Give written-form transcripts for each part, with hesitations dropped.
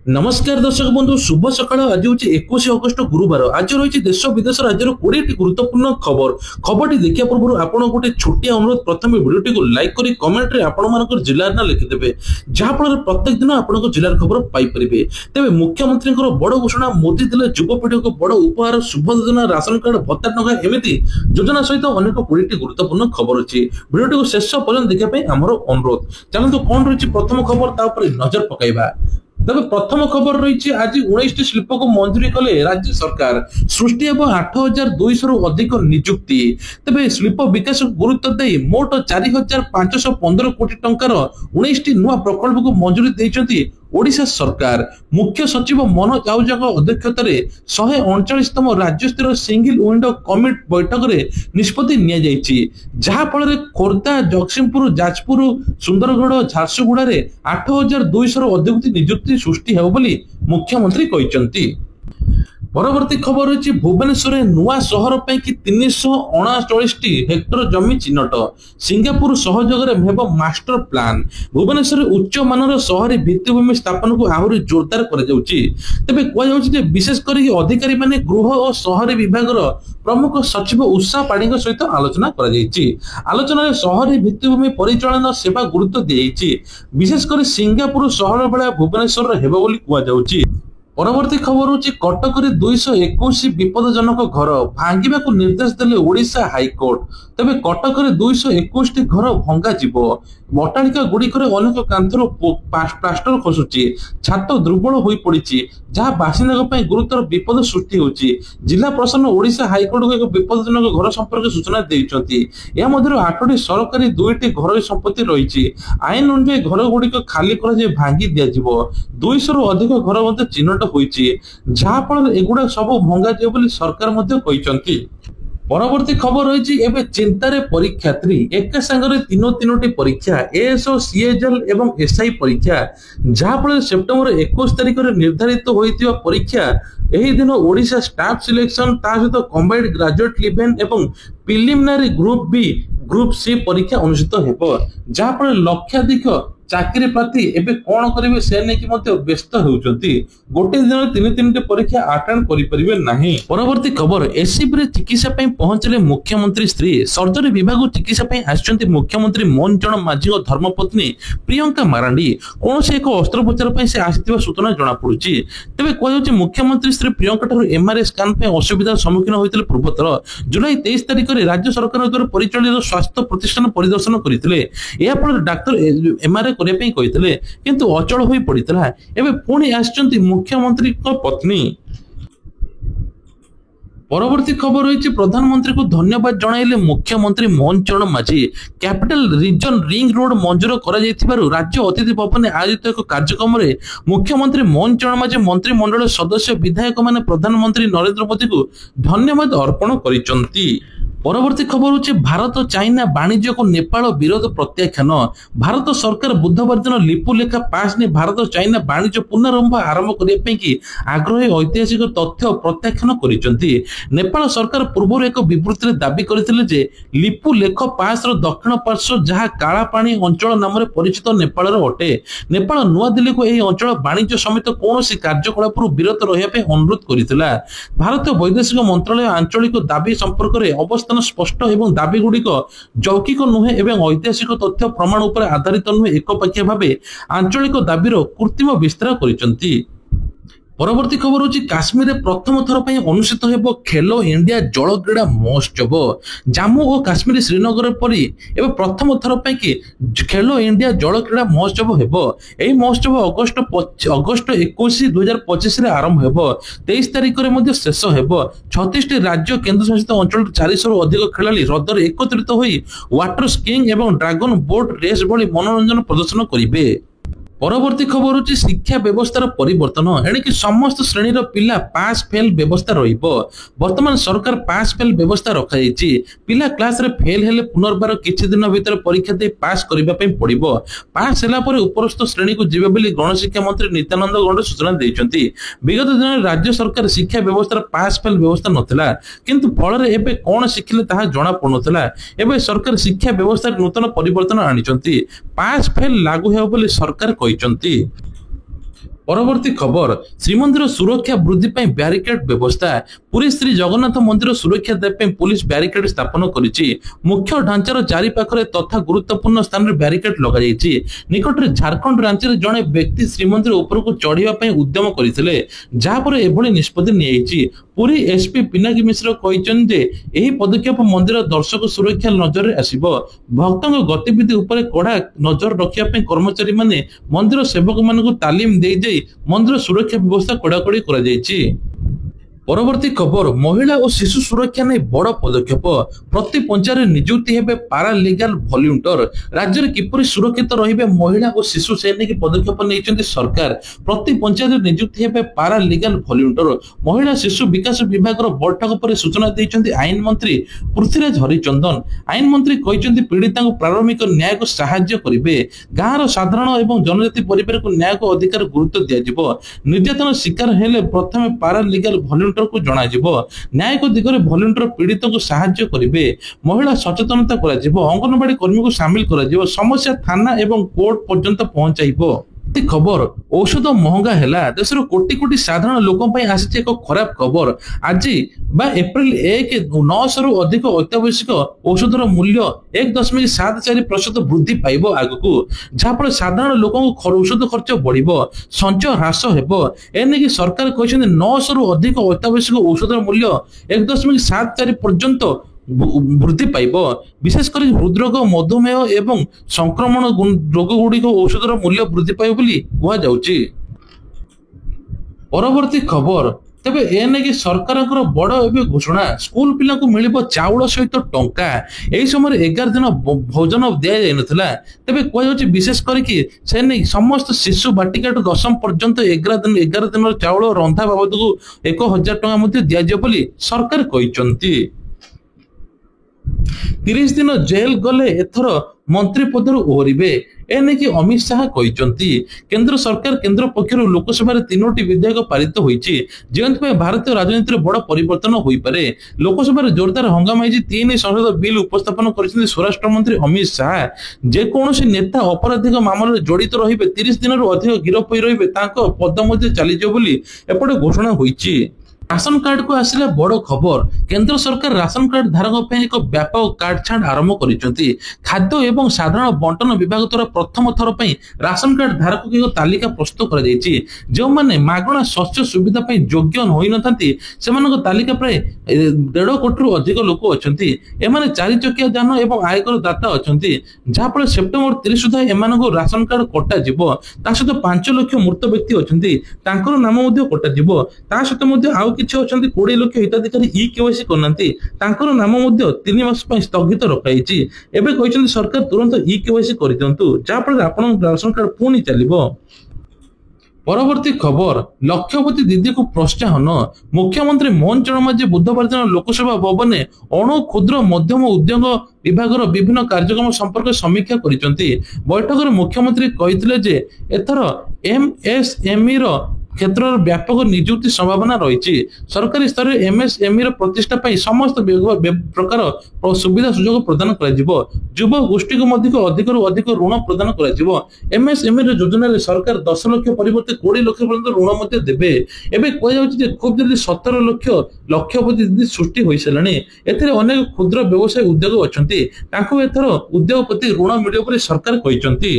नमस्कार दर्शक बंधु शुभ सकाळ आज हूँ 21 अगस्ट गुरुवार आज रही देश विदेश राज्य 20 गुरुत्वपूर्ण खबर खबरटी देखा पूर्व आपण गोटे छोटिया अनुरोध प्रथम वीडियो को लाइक करी कमेंट रे आपण मानकर जिलार ना लिखिदेवे जहाँफल प्रत्येक दिन आपण जिलार खबर पाइपर तेज मुख्यमंत्री बड़ घोषणा मोदी दिले युवपीढ़ी को बड़ उपहार शुभ योजना राशन कार्ड भत्ता टंका एमती योजना सहित अनेक 20 गुरुत्वपूर्ण खबर अच्छी वीडियो को शेष पर्यटन देखा आमर अनुरोध चलते कौन रही प्रथम खबर नजर पकड़ा तबे प्रथम खबर रही आज 19 शिल्प को मंजूरी कले राज्य सरकार सृष्टि हे 8200 रु अधिक नियुक्ति तबे शिल्प विकास गुरुत्व दे मोट 4515 कोटी टंकार 19 नुआ प्रकल्प को मंजूरी देइचंती ओडिशा सरकार मुख्य सचिव मनोज आहुजा अध्यक्षतार 139तम राज्य स्तर सिंगल विंडो कमिट बैठक में निष्पत्ति निफल खोर्धा जगतसिंहपुर जाजपुर सुंदरगढ़ झारसुगुड़ा 8200 अधिक नियुक्ति सृष्टि हो मुख्यमंत्री कहते। परवर्ती खबर रही भुवनेश्वर नुआ सहर कि 339 हेक्टर जमी चिन्हट सिंगापुर सहयोग हेब मास्टर प्लान भुवनेश्वर उच्च मानर शहरी भित्तिभूमि स्थापन को आहरी जोरदार तेज कह विशेषकर अधिकारी माने गृह और शहरी विभाग प्रमुख सचिव उषा पाणी सहित आलोचना आलोचना शहरी भित्तिभूमि परिचालन सेवा गुरुत्व दी विशेषकर सिंगापुर सहर बेला भुवनेश्वर हेब बोली परवर्ती खबर हूँ कटक 221 विपदजनक घर भांगा निर्देश देले ओडिशा हाईकोर्ट तेज कटक 221 घर भंगा जीव अट्टालिका गुड़िकर अनेक कांथर प्लास्टर खसुची छात दुर्बल हो पड़ी जहाँ बासिंदा गुरुतर विपद सृष्टि होची जिला प्रशासन ओडिशा हाईकोर्ट को एक विपदजनक घर संपर्क सूचना देइचंती या मध्य 8टी सरकारी 2टी घर संपत्ति रही आईन अनुसार घर गुड़िक खाली कर भांगी दिज्व 200 रु अधिक घर मध्य चिन्हट होईची जहाँफल एगुड़ा सब भंगा जीव सरकार परवर्ती खबर रही एवं चिंतार परीक्षार्थी एक सांगे तीनोटी परीक्षा एएसओ सीएजएल एवं एसआई परीक्षा जहाँफल सेप्टेम्बर 21 तारिख निर्धारित होता परीक्षा यही दिन ओडिशा स्टाफ सिलेक्शन सहित कंबाइंड ग्रेजुएट लेवल एवं preliminary group B group C परीक्षा अनुष्ठित हो जहाँफल लक्षाधिक चाकरी प्रार्थी एबे कौन करेंगे से नहीं व्यस्त होती गोटे दिन तीन परीक्षा अटेंड करें। परवर्ती खबर एससीबी चिकित्सा पहुंचले मुख्यमंत्री स्त्री सर्जरी विभाग चिकित्सा आसचंती मुख्यमंत्री मोहन माझी और धर्मपत्नी प्रियंका मारांडी कौन से एक अस्त्रोपचार से आसवा सूचना जना पड़ी तेज कह मुख्यमंत्री स्त्री प्रियंका एमआरआई स्कान असुविधार सम्मुखीन होते पूर्वतर जुलाई 23 तारिख में राज्य सरकार द्वारा परिचालित स्वास्थ्य प्रतिष्ठान परिदर्शन करते डाक्तर एमआरआई कहते किंतु अचल हो पड़ा एवं पुणी आसचंती मुख्यमंत्री पत्नी। परवर्ती खबर रही प्रधानमंत्री को धन्यवाद जणाइले मुख्यमंत्री मोहन चरण माझी कैपिटल रीजन रिंग रोड मंजूर कर राज्य अतिथि भवन आयोजित एक कार्यक्रम में मुख्यमंत्री मोहन चरण माझी मंत्रिमंडल सदस्य विधायक माने प्रधानमंत्री नरेंद्र मोदी को धन्यवाद अर्पण करिसंती। परवर्ती खबर हूँ भारत चाइना वाणिज्य को नेपाल विरोध प्रत्याख्यान भारत सरकार बुधवार दिन लिपु लेखा पास ने भारत चाइना वाणिज्य पुनरंभ आरंभ करने आग्रही ऐतिहासिक तथ्य प्रत्याख्यान कर नेपाल सरकार पूर्व एक विवृत्ति दाबी करते लिपु लेख पास दक्षिण पार्श्व जहाँ कालापाणी अंचल नाम परिचित नेपाल अटे नेपाल नुआदिल्ली को यह अंचल वाणिज्य समेत कौन कार्यकलाप विरत रहा अनुरोध करता भारतीय वैदेशिक मंत्रालय आंचलिक दाबी संपर्क में अवस्था स्पष्ट एवं दाबी गुड़िक जौकिक नुहे एवं ऐतिहासिक तथ्य प्रमाण उपर आधारित नुहे एकपाखिया भावे आंचलिक दाबीर कृत्रिम विस्तार करिसंती। परवर्ती खबर हूँ काश्मीर प्रथम थर अनुष्ठित हो खेलो इंडिया जल क्रीड़ा महोत्सव जम्मू और काश्मीर श्रीनगर परी एवं प्रथम थर कि खेलो इंडिया जल क्रीड़ा महोत्सव हो महोत्सव अगस्ट 21 2025 आरंभ हो 23 तारिख में शेष हो 36 राज्य केन्द्रशासित अंचल 400 रु अधिक खेलाड़ी हृदय एकत्रित होई वाटर स्कीइंग एवं ड्रैगन बोट रेस भली मनोरंजन प्रदर्शन करेंगे। परवर्ती खबर हूँ शिक्षा व्यवस्थार परिवर्तन एणिकी समस्त श्रेणी पिला पास फेल व्यवस्था वर्तमान सरकार पास फेल व्यवस्था रखा पिला क्लास रे फेल हेले पुनर्बार किछि दिन भीतर परीक्षा दे पास करने पड़ो पास होला परे उपरस्थ श्रेणी को जीवे बोली गणशिक्षा मंत्री नित्यानंद गौड़ सूचना देइचंती। विगत दिन राज्य सरकार शिक्षा व्यवस्थार पास फेल व्यवस्था नथिला किंतु फल एबे कौन शिखिले ताहा जଣା पड़ुनथिला एबे सरकार शिक्षा व्यवस्था नूतन परिवर्तन आनिचंती पास फेल लागू हेबो बोली सरकार कहचंती। পরবর্তী খবর শ্রীমন্দির সুরক্ষা বৃদ্ধি পাই ব্যারিকেড ব্যবস্থা পুরী শ্রী জগন্নাথ মন্দির সুরক্ষা দেওয়া পাই পুলিশ ব্যারিকেড স্থাপন করেছে মুখ্য ঢাঞ্চার চারিপাখে তথা গুরুত্বপূর্ণ স্থাନରେ ব্যারিকেড লগাଯାଇଛି নিকটରେ ଝାରଖଣ୍ଡ ରାଜ୍ୟରେ ଜଣେ ବ୍ୟକ୍ତି ଶ୍ରୀମନ୍ଦିର ଉପରକୁ ଚଢିବା ପାଇଁ ଉଦ୍ୟମ କରିଥିଲେ ଯାହାପରେ ଏଭଳି ନିଷ୍ପତ୍ତି ନିଆଯାଇଛି ପୁରୀ ଏସପି ପିନାକୀ ମିଶ୍ର କହିଛନ୍ତି ଯେ ଏହି ପଦକ୍ଷେପ ମନ୍ଦିର ଦର୍ଶକ ସୁରକ୍ଷା ନଜରରେ ଆସିବ ଭକ୍ତଙ୍କ ଗତିବିଧି ଉପରେ କଡା ନଜର ରଖିବା ପାଇଁ କର୍ମଚାରୀମାନେ ମନ୍ଦିର ସେବକମାନଙ୍କୁ ତାଲିମ ଦେଇ ମନ୍ଦିର ସୁରକ୍ଷା ବ୍ୟବସ୍ଥା କଡାକଡି କରାଯାଇଛି পরবর্তী খবর মহিলা ও শিশু সুরক্ষা নেই বড় পদক্ষেপ প্রতি পঞ্চায়েত নিযুক্তি হবে পারালিগাল ভলিউন্টর রাজ্যের কিপরি সুরক্ষিত রহবে মহিলা ও শিশু সে নেই পদক্ষেপ নিয়েছেন সরকার প্রতি পঞ্চায়েত নিযুক্তি হবে পারালিগাল ভলিউন্টর মহিলা শিশু বিকাশ বিভাগর বৈঠক পরে সূচনা দিয়েছেন আইন মন্ত্রী পৃথ্বীরাজ হরিচন্দন আইন মন্ত্রী କହିଛନ୍ତି পীড়িতাଙ୍କୁ ପ୍ରାରମ୍ଭିକ ନ୍ୟାୟକୁ ସାହାଯ୍ୟ କରିବେ ଗାଁର ସାଧାରଣ ଏବଂ ଜନଜାତି ପରିବାରକୁ ନ୍ୟାୟକୁ ଅଧିକାର ଗୁରୁତ୍ୱ ଦିଆଯିବ ନିର୍ଯାତନା ଶିକାର ହେଲେ ପ୍ରଥମେ ପାରାଲିଗାଲ ଭଲିଉଣ୍ଟର को जणाଯିବ न्यायिक दिगरे भॉलंटियर पीड़ित को साहाय्य करिवे महिला सचेतनता कराଯିବ अंगनवाड़ी कर्मी को शामिल कराଯିବ समस्या थाना एवं कोर्ट पर्यंत पहुंचाइबो खबर औषध महंगा है देश कोटी कोटी साधारण लोक आसी एक खराब खबर आज एप्रिल 1 रु अधिक अत्यावश्यक औषधर मूल्य 1.74% वृद्धि पाइब आगकू जहाँफल साधारण लोक औषध खर्च बढ़ संचय ह्रास होने सरकार कहते 900 रु अधिक अत्यावश्यक औषधर मूल्य 1.74 पर्यंत वृद्धि पाइब विशेषकर हृदरोग मधुमेह एवं संक्रमण रोग गुड़िक औषधर मूल्य वृद्धि पाइब बोली कहुछि परवर्ती खबर तेबे एने सरकार बड़ ए घोषणा स्कूल पिला मिल चाउल सहित टंका यही समय 11 दिन भोजन दि जाता तेबे कहुछि विशेष करके समस्त शिशु बाटिका 10 पर्यंत 11 दिन चाउल रंधा बाबद को 1000 टंका दिजाव बोली सरकार कहते 30 दिन जेल गले एथर मंत्री पदर ओहरिबे एने कि अमित शाह कहते केंद्र सरकार केंद्र पक्षर लोकसभा 3टी विधेयक पारित होईछि जेंतपे भारतीय राजनीति बड़ परिवर्तन होई पारे लोकसभा जोरदार हंगामा होईछि 3 संसद बिल उपस्थापन करिसेंति स्वराष्ट्र मंत्री अमित शाह जे कोनोसी नेता अपराधिक मामला जड़ित रहिबे 30 दिन रु अधिक गिरफ होई रहिबे तांको पद मध्ये चली जो बोली एपटे घोषणा होईछि राशन कार्ड को आसिला बड़ खबर केंद्र सरकार राशन कार्ड धारक एक व्यापक कार्ड छाड़ आरंभ करिसेंति खाद्य एवं साधारण बंटन विभाग द्वारा प्रथम थर पर राशन कार्ड धारक की एक तालिका प्रस्तुत कर जो माने मागणा शस्य सुविधा पर योग्य होई नथांती सेमानक तालिका प्राय 1.5 कोटी अधिक लोक अछंती एमाने 4 चकिया जान एवं आयकर दाता अछंती जहाँफल सेप्टेम्बर 30 सुधा एमानक राशन कार्ड कटा जिवो ता सहित 5 लाख मृत व्यक्ति अछंती तांकर नाम मध्ये कटा जिवो ता सहित मध्ये आउ किछि अछंती 20 लाख हिताधिकारी केवाईसी करनांती तांकर नाम मध्ये 3 मास पय स्थगित रखाइछि एबे कहिसंती सरकार तुरंत केवाईसी करि दियंतु जाफल आपन राशन कार्ड पुनी चलिबो परवर्ती खबर लक्षपति दीदी को प्रोत्साहन मुख्यमंत्री मोहन चरण माझी बुधवार दिन लोकसभा भवन अणु क्षुद्र मध्यम उद्योग विभाग विभिन्न कार्यक्रम संपर्क समीक्षा करिसंती बैठक में मुख्यमंत्री कहिथिले जे एथर एमएसएमई रो क्षेत्र व्यापक नियुक्ति संभावना रही सरकारी स्तर में एमएसएमई प्रतिष्ठा समस्त प्रकार सुविधा सुजोग प्रदान कर युवा गोष्ठी को अधिक अधिक ऋण प्रदान कर एमएसएमई योजन सरकार 10 लाख परिवर्ते 20 लाख पर्यंत ऋण देवे एवं कहुच्छे खूब जल्दी 17 लाख लक्षपति दीदी सृष्टि हो सारे अनेक क्षुद्र व्यवसाय उद्योग अच्छा एथर उद्योगपति ऋण मिले सरकार कहते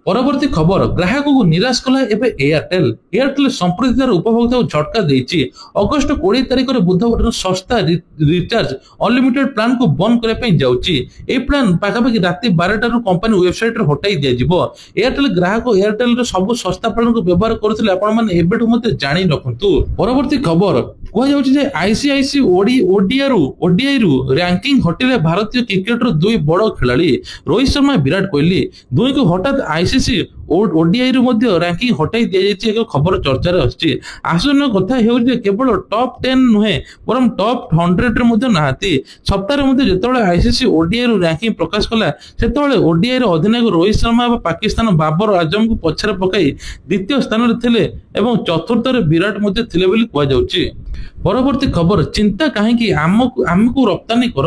परवर्ती खबर ग्राहक को निराश कला एयरटेल संप्रति उपभोक्ता को झटका देछि अगस्त 20 तारिख में बुधवार सस्ता रिचार्ज अनलिमिटेड प्लान को बंद करने जाउछि ए प्लान पाखापाखि राति 12 रु कंपनी वेबसाइट रे हटाई दिया जिवो एयरटेल ग्राहक एयरटेल रो सब सस्ता प्लान को व्यवहार करथिले आपण माने एबेठु मते जानि रखंतु परवर्ती खबर कह जाउछि जे आईसीआईसी ओडीआई रु रैंकिंग हटिले भारतीय क्रिकेटर 2 बड़ खिलाड़ी रोहित शर्मा विराट कोहली 2 को हठात आईसीसी ओडीआई रु मध्य रैंकिंग हटाई दिया जायछि एक खबर चर्चा रे आछि आसन्न कथा हेउ जे केवल टॉप 10 नुहे बरम टॉप 100 रे मध्य नाहाती सप्ताह रे मध्य जेतबेले आईसीसी ओडीआई रु रैंकिंग प्रकाश कला सेतबेले ओडीआई रे अधिनायक रोहित शर्मा व पाकिस्तान बाबर आजम को पछरे पकाई द्वितीय स्थान रे थिले एवं चतुर्थ रे विराट मध्य थिले बोली कह जाउछि परवर्ती खबर चिंता कहीं आमको रप्तानी कर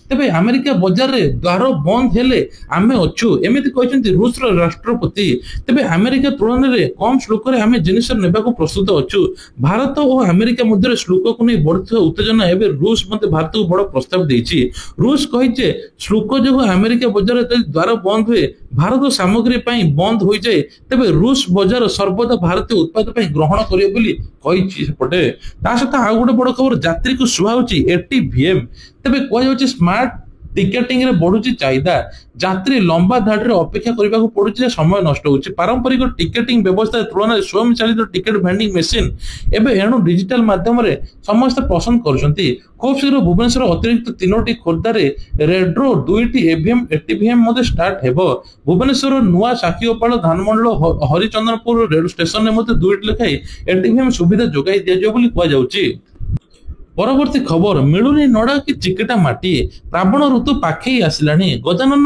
तेबे अमेरिका बजार रे द्वार बंद हेले आमे अच्छु एमिति कहते रूस राष्ट्रपति तेबे अमेरिका तुलन में कम शुल्क आमे जिनिस नेबा प्रस्तुत अच्छु भारत और अमेरिका मध्य शुल्क को नहीं बढ़ुवा उत्तेजना एवं रूस भारत को बड़ प्रस्ताव देछि रूस कही शुल्क जो अमेरिका बजार द्वार बंद हुए भारत सामग्री बंद हो जाए तेबे रूस बजार सर्वदा भारतीय उत्पाद ग्रहण करेपटे सहित आउ गोटे बड़ खबर यात्री को सुहाउची एटीवीएम तेबे कह स्मार्ट टिकेटिंग रे बढ़ुची चाहिदा यात्री लंबा धाड़ी रे अपेक्षा करने को पड़ुची समय नष्ट होची पारंपरिक टिकेटिंग व्यवस्था तुलन में स्वयं चालित टिकेट वेंडिंग मशीन एबे एणु डिजिटल माध्यम रे समस्त पसंद करछंती खूब शीघ्र भुवनेश्वर अतिरिक्त 3टी खोर्धा रे रेड्रो 2टी एवीएम एटीवीएम मध्ये स्टार्ट हेबो भुवनेश्वर नुआ साखीगोपाल धानमंडल हरिचंद्रपुर रेल स्टेशन रे मध्ये 2टी लेखाई एटीवीएम सुविधा जोगाई दिया जो बोली कहा जाउची। परवर्ती खबर मिलुनी नड़ा कि चिकेटा माटी श्रावण ऋतु पाखे आसलानी गजानन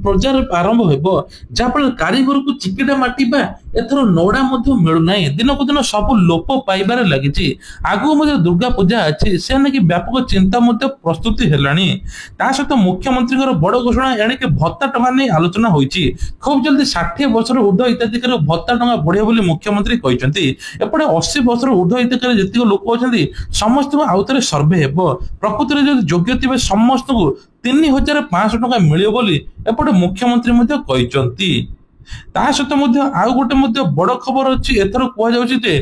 प्रचार आरंभ हेबो जाफल कारीगर को चिकेटा माटी बा एथरो नड़ा मध्य मिलुना दिन को दिन सब लोप पाइबार लगी आगु मध्य दुर्गा पूजा अच्छी से कि व्यापक चिंता मध्य प्रस्तुति हेलानी ता सहित मुख्यमंत्री बड़ घोषणा एणिके भत्ता टंका नहीं आलोचना होईची खूब जल्दी 60 वर्ष ऊर्ध्व हिताधिकारी भत्ता टंका बढ़िया बोली मुख्यमंत्री कहते एपटे 80 वर्ष ऊर्ध्व हिताधिकारी जितक लोक अच्छा समस्त आउ सर्वे हेबो प्रकृति में जो योग्य थे समस्त को 3500 टंका मिले बोली एपटे मुख्यमंत्री मध्य कहते ता सहित आउ गोटे बड़ खबर अच्छी एथर कहुचे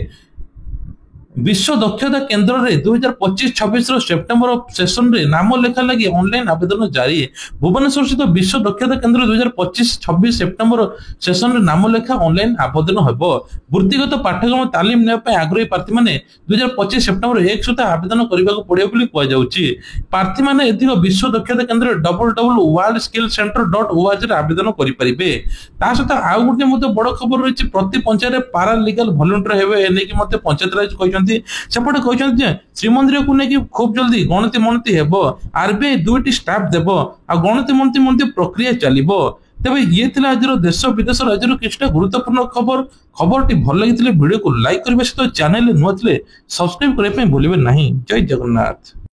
विश्व दक्षता केन्द्र रे 2025-26 सेप्टेम्बर सेशन रे नाम लेखा लगी ऑनलाइन आवेदन जारी भुवनेश्वर स्थित विश्व दक्षता केन्द्र 2025-26 सेप्टेम्बर सेशन रे नाम लेखा ऑनलाइन आवेदन हेबो वृत्तिगत पाठ्यक्रम तालीम नेबा आग्रही प्रार्थी माने 2025 सेप्टेम्बर 1 सुधा आवेदन करबा को पड़ियो बोली कह जाउची प्रार्थी माने एथिक विश्व दक्षता केन्द्र www.worldskillcenter.org रे आवेदन करि परिबे ता सहित आउ गोटे बड़ खबर रही प्रति पंचायत रे पारा लीगल वॉलंटियर हेबे एने कि मते पंचायत राज कहते सेपटे कहते श्रीमंदिर को लेकिन खूब जल्दी गणति मनती हेबो आरबीआई 2टी स्टाफ देबो आ गणति मनती मनती प्रक्रिया चलिबो तेबे ये थिला आज देश विदेश राज्य किछटा गुरुत्वपूर्ण खबरटी भल लगी वीडियो को लाइक करबे सहित चैनल नुआ थिले सब्सक्राइब करबे भूलिबे नहीं। जय जगन्नाथ।